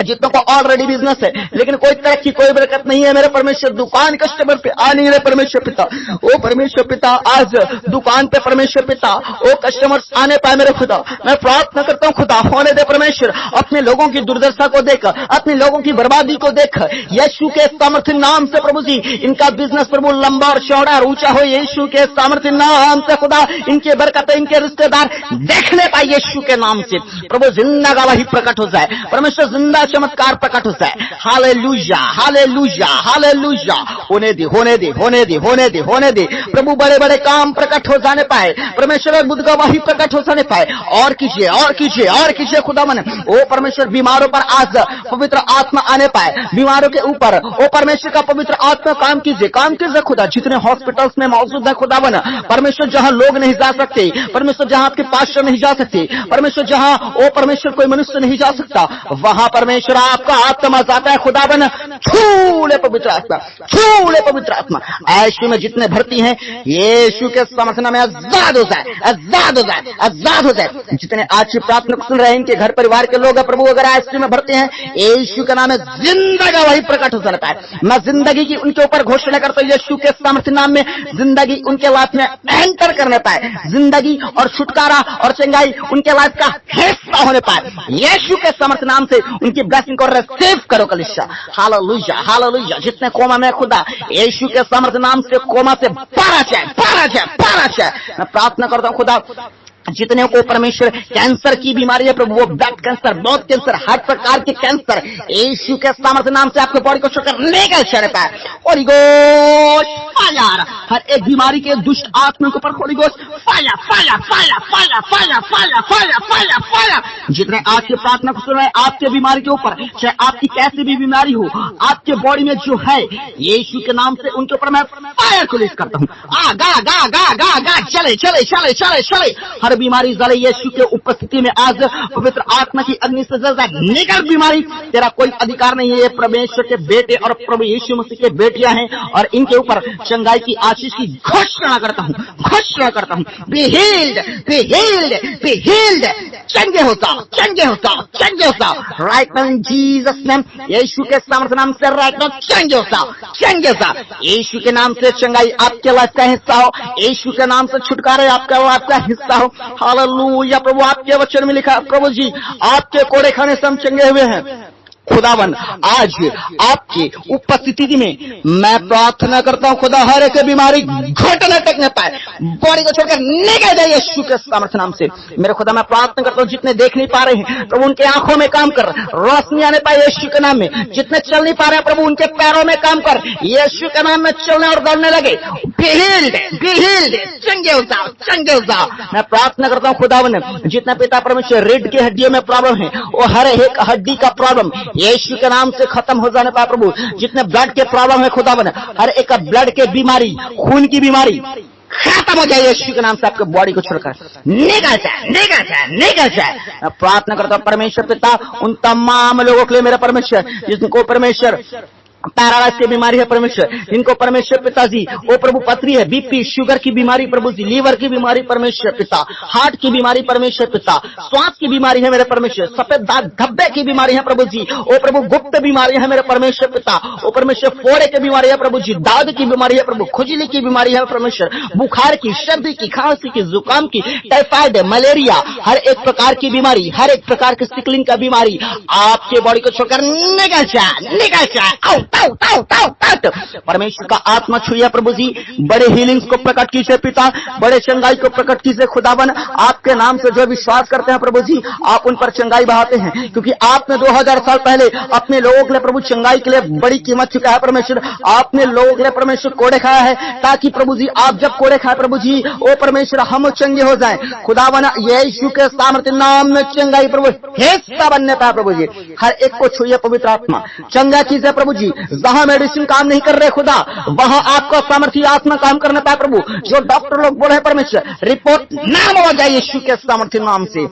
जितनों को ऑलरेडी बिजनेस है लेकिन कोई तरक्की कोई बरकत नहीं है मेरे परमेश्वर, दुकान कस्टमर पे आ नहीं रहे परमेश्वर पिता, ओ परमेश्वर पिता आज दुकान पे परमेश्वर पिता ओ कस्टमर्स आने पाए मेरे खुदा। मैं प्रार्थना करता हूं खुदा, होने दे परमेश्वर, अपने लोगों की दुर्दशा को देख, अपने लोगों की बर्बादी को देख यीशु के सामर्थ्य नाम से प्रभु जी। इनका बिजनेस प्रभु लंबा और चौड़ा और ऊंचा हो यीशु के सामर्थ्य नाम से खुदा। इनके बरकत इनके रिश्तेदार देखने पाए यीशु के नाम से प्रभु, जिंदा गवाही प्रकट हो जाए परमेश्वर, जिंदा चमत्कार प्रकट होता है। Hallelujah, hallelujah, hallelujah. होने दे, होने दे, होने दे, होने दे, होने दे प्रभु, बड़े बड़े काम प्रकट हो जाने पाए परमेश्वर, अद्भुत गवाही प्रकट हो जाने पाए। और कीजिए, और कीजिए, और कीजिए खुदा मन। ओ परमेश्वर बीमारों पर आज पवित्र आत्मा आने पाए, बीमारों के ऊपर ओ परमेश्वर का पवित्र आत्मा काम कीजिए, काम कीजिए खुदा। जितने हॉस्पिटल्स में मौजूद है खुदा बन परमेश्वर, जहां लोग नहीं जा सकते परमेश्वर, जहां आपके पास्टर नहीं जा सकते परमेश्वर, जहां ओ परमेश्वर कोई मनुष्य नहीं जा सकता वहां परमेश्वर आपका आत्मा जाता है खुदा बन। छूले पवित्र आत्मा, छूले पवित्र आत्मा। यीशु में जितने भर्ती हैं यीशु के समर्थन में आजाद हो जाए, आजाद हो जाए, आजाद हो जाए। जितने आज की प्रार्थना सुन रहे हैं इनके घर परिवार के लोग प्रभु अगर यीशु में भर्ती हैं यीशु के नाम में जिंदगी वही प्रकट हो जाता है। मैं जिंदगी की उनके ऊपर घोषणा करता हूं यीशु के सामर्थ्य नाम में जिंदगी उनके लाइफ में एंटर करने पाए, जिंदगी और छुटकारा और चंगाई उनके लाइफ का हिस्सा होने पाए यीशु के सामर्थ्य नाम से। उनकी ब्लेसिंग को रिसीव करो कलिशा। Hallelujah, hallelujah. जितने कोमा में खुदा यीशु के सामर्थ्य नाम से कोमा से पारा जाए, पारा जाए, पारा जाए। मैं प्रार्थना करता हूं खुदा, जितने को परमेश्वर कैंसर की बीमारी है प्रभु, वो ब्लड कैंसर, ब्लड कैंसर, हर प्रकार के कैंसर यीशु के सामर्थ्य नाम से आपके बॉडी को छोड़कर लेकर चढ़ पाए। होली गोश्त फायर, हर एक बीमारी के दुष्ट आत्मा के ऊपर होली गोश्त fire, fire, fire, fire, fire, fire, fire, fire, fire. जितने आज की प्रार्थना को सुन रहे हैं आपके बीमारी के ऊपर, चाहे आपकी कैसी भी बीमारी हो आपके बॉडी में जो है यीशु के नाम से उनके ऊपर मैं फायर को रिलीज करता हूँ। आ गा गा गा गा गा, चले चले चले चले चले। हर बीमारी जले यीशु के उपस्थिति में आज पवित्र आत्मा की अग्नि से जल जाए। निकल बीमारी, तेरा कोई अधिकार नहीं है। ये परमेश्वर के बेटे और प्रभु यीशु मसीह के बेटियां हैं और इनके ऊपर चंगाई की आशीष की घोषणा करता हूँ, घोषणा करता हूँ। Be healed, be healed, be healed. चंगे हो जाओ, चंगे हो जाओ, चंगे हो जाओ right now in Jesus name. यीशु के सामर्थ्य नाम से राइट नाउ चंगे हो जाओ, चंगे हो जाओ। यीशु के नाम से चंगाई आपके लाइफ का हिस्सा हो, यीशु के नाम से छुटकारा आपका लाइफ का हिस्सा हो। हालेलुया प्रभु, आपके वचन में लिखा प्रभु जी आपके कोड़े खाने से हम चंगे हुए हैं। खुदावन आज आपकी उपस्थिति में मैं प्रार्थना करता हूं खुदा, हर एक बीमारी घटना टेकने पाए, बॉडी को छोड़कर निकल जाए यीशु के सामर्थ्य नाम से। मेरे खुदा मैं प्रार्थना करता हूं जितने देख नहीं पा रहे हैं प्रभु उनके आंखों में काम कर, रोशनी आने पाए यीशु के नाम में। जितने चल नहीं पा रहे हैं प्रभु उनके पैरों में काम कर, यीशु के नाम में चलने और दौड़ने लगे। बी हील्ड, बी हील्ड, चंगे हो जाओ, चंगे हो जाओ। मैं प्रार्थना करता हूं खुदावन जितना पिता परमेश्वर रीढ़ की हड्डियों में प्रॉब्लम है वो हर एक हड्डी का प्रॉब्लम यीशु के नाम से खत्म हो जाने पाए प्रभु। जितने ब्लड के प्रॉब्लम है खुदावन हर एक ब्लड के बीमारी, खून की बीमारी खत्म हो जाए यीशु के नाम से। आपके बॉडी को छोड़कर निकल जाए, निकल जाए, निकल जाए। मैं प्रार्थना करता हूं परमेश्वर पिता उन तमाम लोगों के लिए मेरा परमेश्वर जिनको परमेश्वर पैरालाइज की बीमारी है परमेश्वर, जिनको परमेश्वर पिताजी ओ प्रभु पथरी है, बीपी शुगर की बीमारी प्रभु जी, लीवर की बीमारी परमेश्वर पिता, हार्ट की बीमारी परमेश्वर पिता, श्वास की बीमारी है मेरे परमेश्वर, सफेद दाग धब्बे की बीमारी है प्रभु जी, ओ प्रभु गुप्त बीमारी है मेरे परमेश्वर पिता, ओ परमेश्वर फोड़े की बीमारी है प्रभु जी, दाद की बीमारी है प्रभु, खुजली की बीमारी है परमेश्वर, बुखार की, सर्दी की, खांसी की, जुकाम की, टाइफाइड, मलेरिया, हर एक प्रकार की बीमारी, हर एक प्रकार की सिकलिंग का बीमारी आपके बॉडी को छोड़कर निकल जाए। परमेश्वर का आत्मा छुइया प्रभु जी, बड़े हीलिंग्स को प्रकट कीजिए पिता, बड़े चंगाई को प्रकट कीजिए खुदावन। आपके नाम से जो विश्वास करते हैं प्रभु जी, आप उन पर चंगाई बहाते हैं, क्योंकि आपने 2000 साल पहले अपने लोगों के लिए प्रभु चंगाई के लिए बड़ी कीमत चुका है परमेश्वर। आपने लोगों के लिए परमेश्वर कोड़े खाया है, ताकि प्रभु जी आप जब कोड़े खाए प्रभु जी, ओ परमेश्वर हम चंगे हो जाएं। खुदावन यीशु के सामर्थ्य नाम में चंगाई प्रभु हिस्सा बनने पाए प्रभु जी। हर एक को छुइए पवित्र आत्मा, चंगा कीजिए प्रभु जी। जहां मेडिसिन काम नहीं कर रहे खुदा, वहां आपका सामर्थ्य आत्मा काम करने पाए प्रभु। जो डॉक्टर लोग बोले हैं परमेश्वर, रिपोर्ट नाम हो जाए यीशु के सामर्थ्य नाम से।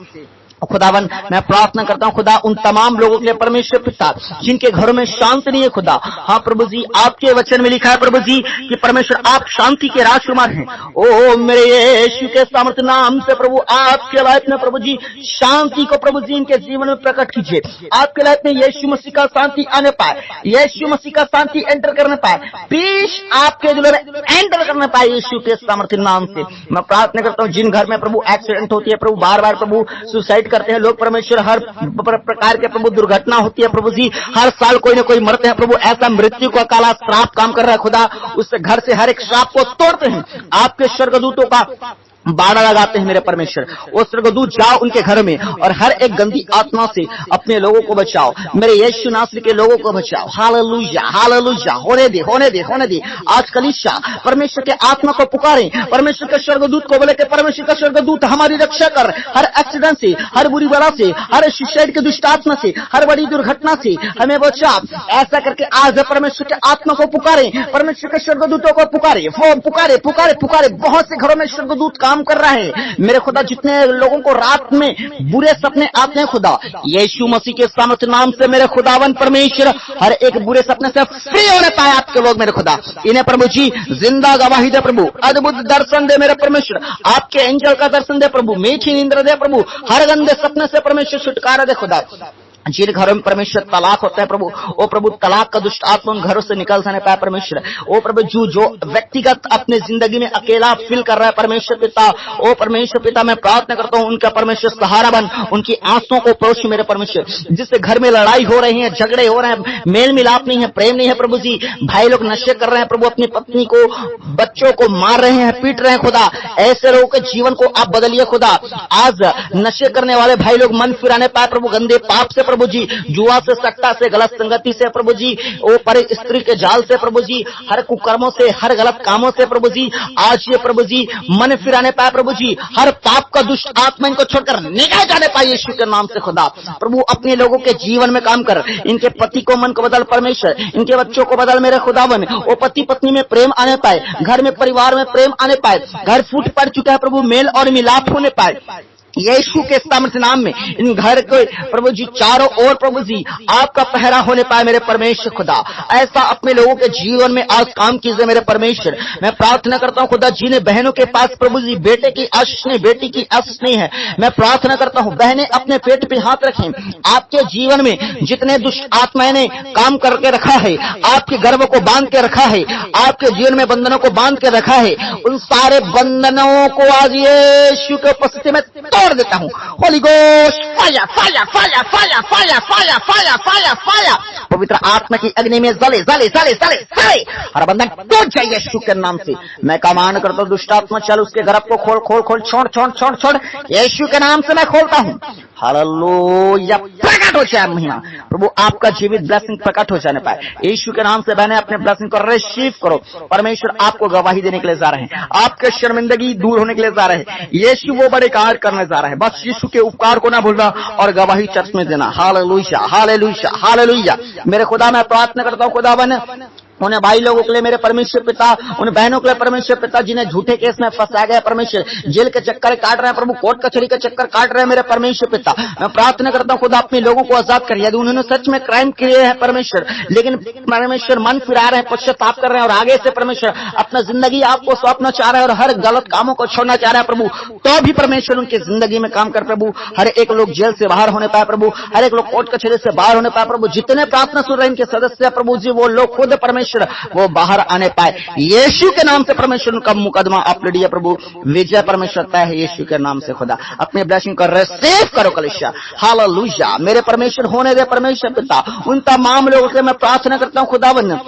खुदावन मैं प्रार्थना करता हूं खुदा उन तमाम लोगों के लिए परमेश्वर पिता, जिनके घरों में शांति नहीं है खुदा। हाँ प्रभु जी, आपके वचन में लिखा है प्रभु जी कि परमेश्वर आप शांति के राजकुमार हैं। ओ मेरे यीशु के सामर्थ्य नाम से प्रभु आपके लाइफ में प्रभु जी शांति को प्रभु जी इनके जीवन में प्रकट कीजिए। आपके लाइफ में यीशु मसीह का शांति आने पाए, यीशु मसीह का शांति एंटर करने पाए, पीस आपके दिलों में एंटर करने पाए यीशु के सामर्थ्य नाम से। मैं प्रार्थना करता हूँ जिन घर में प्रभु एक्सीडेंट होती है प्रभु, बार बार प्रभु सुसाइड करते हैं लोग परमेश्वर, हर प्रकार के प्रभु दुर्घटना होती है प्रभु जी, हर साल कोई न कोई मरते हैं प्रभु, ऐसा मृत्यु का काला श्राप काम कर रहा है खुदा। उस घर से हर एक श्राप को तोड़ते हैं, आपके स्वर्गदूतों का बाड़ा लगाते हैं मेरे परमेश्वर। वो स्वर्गदूत जाओ उनके घर में और हर एक गंदी आत्मा से अपने लोगों को बचाओ, मेरे यीशु नासरी के लोगों को बचाओ। हालेलुया हालेलुया, होने दे होने दे होने दे। आज कलीसिया परमेश्वर के आत्मा को पुकारें, परमेश्वर के स्वर्गदूत को बोले कि परमेश्वर का स्वर्गदूत हमारी रक्षा कर, हर एक्सीडेंट से, हर बुरी बला से, हर सुसाइड की दुष्ट आत्मा से, हर बड़ी दुर्घटना से हमें बचा। ऐसा करके आज परमेश्वर के आत्मा को पुकारें, परमेश्वर के स्वर्गदूतों को पुकारे, वो पुकारे पुकारे पुकारे। बहुत से घरों में स्वर्गदूत काम कर रहा है मेरे खुदा। जितने लोगों को रात में बुरे सपने आते हैं खुदा, यीशु मसीह के सामर्थ्य नाम से मेरे खुदावन परमेश्वर हर एक बुरे सपने से फ्री होने पाए आपके लोग मेरे खुदा। इन्हें प्रभु जी जिंदा गवाही दे प्रभु, अद्भुत दर्शन दे मेरे परमेश्वर, आपके एंजल का दर्शन दे प्रभु, मीठी नींद दे प्रभु, हर गंदे सपने से परमेश्वर छुटकारा दे खुदा। जिन घरों में परमेश्वर तलाक होता है प्रभु, ओ प्रभु तलाक का दुष्ट आत्मा उन घरों से निकल जाने पाए परमेश्वर। ओ प्रभु जो व्यक्तिगत अपने जिंदगी में अकेला फील कर रहा है परमेश्वर पिता, ओ परमेश्वर पिता मैं प्रार्थना करता हूँ उनका परमेश्वर सहारा बन, उनकी आंसुओं को पोष मेरे परमेश्वर। जिससे घर में लड़ाई हो रही है, झगड़े हो रहे हैं, मेल मिलाप नहीं है, प्रेम नहीं है प्रभु जी, भाई लोग नशे कर रहे हैं प्रभु, अपनी पत्नी को बच्चों को मार रहे हैं, पीट रहे हैं खुदा, ऐसे लोगों के जीवन को आप बदलिए खुदा। आज नशे करने वाले भाई लोग मन फिराने पाए प्रभु, गंदे पाप से प्रभु जी, जुआ से, सट्टा से, गलत संगति से प्रभु जी, ओ परे स्त्री के जाल से प्रभु जी, हर कुकर्मों से, हर गलत कामों से प्रभु जी, आज ये प्रभु जी मन फिराने पाए प्रभु जी, हर पाप का दुष्ट आत्मा इनको छोड़कर निकल जाने पाए यीशु के नाम से खुदा। प्रभु अपने लोगों के जीवन में काम कर, इनके पति को मन को बदल परमेश्वर, इनके बच्चों को बदल मेरे खुदावन, वो पति पत्नी में प्रेम आने पाए, घर में परिवार में प्रेम आने पाए, घर फूट पड़ चुका है प्रभु, मेल और मिलाप होने पाए यीशु के सामर्थ्य नाम में। इन घर को प्रभु जी चारों ओर प्रभु जी आपका पहरा होने पाए मेरे परमेश्वर खुदा। ऐसा अपने लोगों के जीवन में आज काम कीजिए मेरे परमेश्वर। मैं प्रार्थना करता हूँ खुदा, जिन्हें बहनों के पास प्रभु जी बेटे की आशीष नहीं, बेटी की आशीष नहीं है, मैं प्रार्थना करता हूँ बहनें अपने पेट पे हाथ रखें। आपके जीवन में जितने दुष्ट आत्माएं ने काम करके रखा है, आपके गर्भ को बांध के रखा है, आपके जीवन में बंधनों को बांध के रखा है, उन सारे बंधनों को आज यीशु के उपस्थिति में तोड़ देता हूं। Holi ghost fire fire fire fire fire fire fire fire fire, पवित्र आत्मा की अग्नि में जले जले जले जले जले, हर बंधन टूट जाए यीशु के नाम से। मैं कमांड करता हूं दुष्ट आत्मा चल, उसके गर्भ को खोल खोल खोल, छोड़ छोड़ छोड़ छोड़, यीशु के नाम से मैं खोलता हूं। हालेलुया, प्रकट हो जाए महिमा प्रभु, आपका जीवित ब्लेसिंग प्रकट हो जाने पाए यीशु के नाम से। बहने अपने ब्लेसिंग को रिसीव करो, परमेश्वर आपको गवाही देने के लिए जा रहे हैं, आपके शर्मिंदगी दूर होने के लिए जा रहे हैं। यीशु वो बड़े कार्य करने जा रहा है, बस यीशु के उपकार को ना भूलना और गवाही चर्च में देना। Hallelujah hallelujah hallelujah. मेरे खुदा मैं प्रार्थना करता हूँ खुदावन उन भाई लोगों के लिए मेरे परमेश्वर पिता, उन बहनों के लिए परमेश्वर पिता जिन्हें झूठे केस में फंसाया गया परमेश्वर, जेल के चक्कर काट रहे हैं प्रभु, कोर्ट कचहरी के चक्कर काट रहे हैं मेरे परमेश्वर पिता, मैं प्रार्थना करता हूं खुदा अपने लोगों को आजाद कर। यदि उन्होंने सच में क्राइम किए हैं परमेश्वर, लेकिन परमेश्वर मन फिरा रहे हैं, पश्चाताप कर रहे हैं और आगे से परमेश्वर अपना जिंदगी आपको सौंपना चाह रहे हैं और हर गलत कामों को छोड़ना चाह रहे हैं प्रभु, तो भी परमेश्वर उनकी जिंदगी में काम कर प्रभु। हर एक लोग जेल से बाहर होने पाए प्रभु, हर एक लोग कोर्ट कचहरी से बाहर होने पाए प्रभु, जितने प्रार्थना सुन रहे हैं इनके सदस्य प्रभु जी, वो लोग खुद परमेश्वर वो बाहर आने पाए यीशु के नाम से परमेश्वर। उनका मुकदमा आप लड़िए प्रभु, विजय परमेश्वर तय है यीशु के नाम से। खुदा अपने ब्लेसिंग कर रिसीव करो कलीसिया, हालेलुया। मेरे परमेश्वर होने दे परमेश्वर पिता, उन तमाम लोगों से मैं प्रार्थना करता हूं खुदावन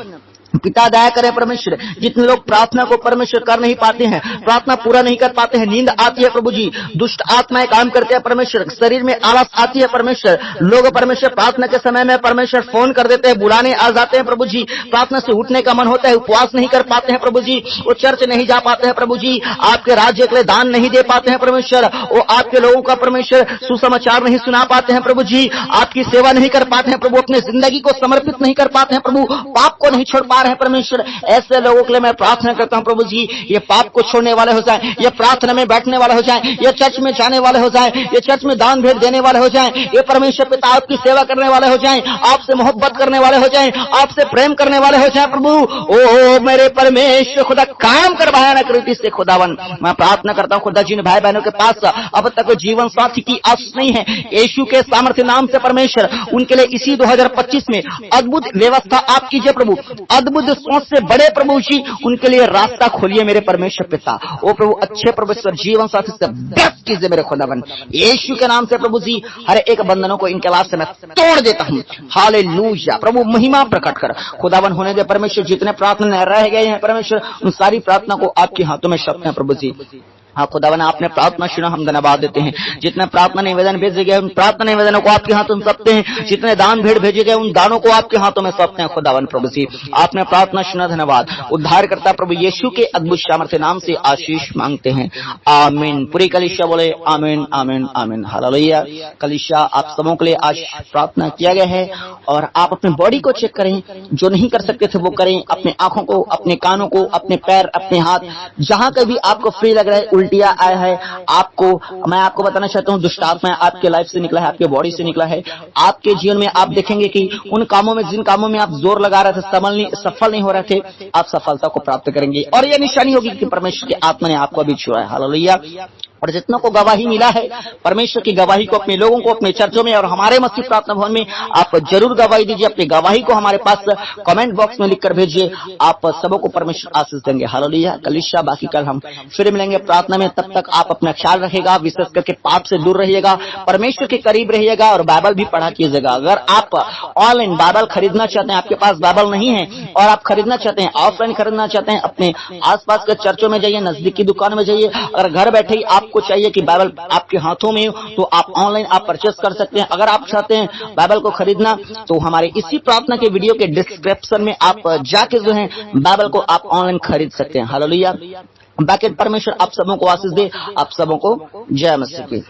पिता दया करे परमेश्वर, जितने लोग प्रार्थना को परमेश्वर कर नहीं पाते हैं, प्रार्थना पूरा नहीं कर पाते हैं, नींद आती है प्रभु जी, दुष्ट आत्माएं काम करते हैं परमेश्वर, शरीर में आलस आती है परमेश्वर, लोग परमेश्वर प्रार्थना के समय में परमेश्वर फोन कर देते हैं, बुलाने आ जाते हैं प्रभु जी, प्रार्थना से उठने का मन होता है, उपवास नहीं कर पाते हैं प्रभु जी, वो चर्च नहीं जा पाते हैं प्रभु जी, आपके राज्य के लिए दान नहीं दे पाते हैं परमेश्वर, वो आपके लोगों का परमेश्वर सुसमाचार नहीं सुना पाते हैं प्रभु जी, आपकी सेवा नहीं कर पाते हैं प्रभु, अपने जिंदगी को समर्पित नहीं कर पाते हैं प्रभु, पाप को नहीं छोड़ पा रहे हैं परमेश्वर। ऐसे लोगों के लिए मैं प्रार्थना करता हूं प्रभु जी, ये पाप को छोड़ने वाले हो जाएं, ये प्रार्थना में बैठने वाले हो जाएं, ये चर्च में जाने वाले हो जाएं, ये चर्च में दान भेंट देने वाले हो जाएं, ये परमेश्वर पिता आपकी सेवा करने वाले हो जाएं, आपसे मोहब्बत करने वाले हो जाएं, आपसे प्रेम करने वाले हो जाएं प्रभु। ओ मेरे परमेश्वर खुदा काम कर भयानक रीति से खुदावन, मैं प्रार्थना करता हूं खुदा जिन भाई बहनों के पास अब तक जीवन साथी की आस नहीं है, यीशु के सामर्थ्य नाम से परमेश्वर उनके लिए इसी 2025 में अद्भुत व्यवस्था आप कीजिए प्रभु, अद्भुत सोच से बड़े प्रभु जी उनके लिए रास्ता खोलिए मेरे परमेश्वर पिता। ओ प्रभु अच्छे परमेश्वर जीवन साथी से बेस्ट कीजिए मेरे खुदावन, यीशु के नाम से प्रभु जी हर एक बंधनों को इनके लाभ से मैं तोड़ देता हूं, हालेलुया। प्रभु महिमा प्रकट कर खुदावन होने दे परमेश्वर, जितने प्रार्थना रह गए हैं परमेश्वर उन सारी प्रार्थना को आपके हाथों में सौंपते हैं प्रभु जी। हाँ खुदावन आपने प्रार्थना सुना, हम धन्यवाद देते हैं, जितने प्रार्थना निवेदन भेजे गए उन प्रार्थना निवेदनों को आपके हाथों में सौंपते हैं, जितने दान भेंट भेजे गए उन दानों को आपके हाथों में सौंपते हैं खुदावन प्रभु जी। आपने प्रार्थना सुना, धन्यवाद। उद्धार करता प्रभु यीशु के अद्भुत सामर्थ्य नाम से आशीष मांगते हैं, आमीन। पूरी कलीसिया बोले आमीन आमीन आमीन, हालेलुया। कलीसिया आप सबों के लिए आज प्रार्थना किया गया है और आप अपने बॉडी को चेक करें, जो नहीं कर सकते थे वो करें, अपने आंखों को, अपने कानों को, अपने पैर, अपने हाथ, जहां कभी आपको फ्री लग रहा है, उल्टिया आया है आपको, मैं आपको बताना चाहता हूं दुष्ट आत्मा आपके लाइफ से निकला है, आपके बॉडी से निकला है, आपके जीवन में आप देखेंगे कि उन कामों में जिन कामों में आप जोर लगा रहे थे, सफल नहीं हो रहे थे, आप सफलता को प्राप्त करेंगे और यह निशानी होगी कि परमेश्वर की आत्मा ने आपको अभी छुआ है, हालेलुया। और जितनों को गवाही मिला है परमेश्वर की गवाही को अपने लोगों को, अपने चर्चों में और हमारे मसीह प्रार्थना भवन में आप जरूर गवाही दीजिए, अपनी गवाही को हमारे पास कमेंट बॉक्स में लिखकर भेजिए, आप सबों को परमेश्वर आशीष देंगे, हालेलुया। कलीसिया बाकी कल हम फिर मिलेंगे प्रार्थना में, तब तक आप अपना ख्याल रखिएगा, विशेष करके पाप से दूर रहिएगा, परमेश्वर के करीब रहिएगा और बाइबल भी पढ़ा कीजिएगा। अगर आप ऑनलाइन बाइबल खरीदना चाहते हैं, आपके पास बाइबल नहीं है और आप खरीदना चाहते हैं, ऑफलाइन खरीदना चाहते हैं, अपने आसपास के चर्चों में जाइए, नजदीक की दुकान में जाइए, अगर घर बैठे ही आपको चाहिए कि बाइबल आपके हाथों में हो तो आप ऑनलाइन आप परचेस कर सकते हैं। अगर आप चाहते हैं बाइबल को खरीदना तो हमारे इसी प्रार्थना के वीडियो के डिस्क्रिप्शन में आप जाके जो है बाइबल को आप ऑनलाइन खरीद सकते हैं, हालेलुया। बाकी परमेश्वर आप सबों को आशीष दे, आप सबों को जय मसीह की।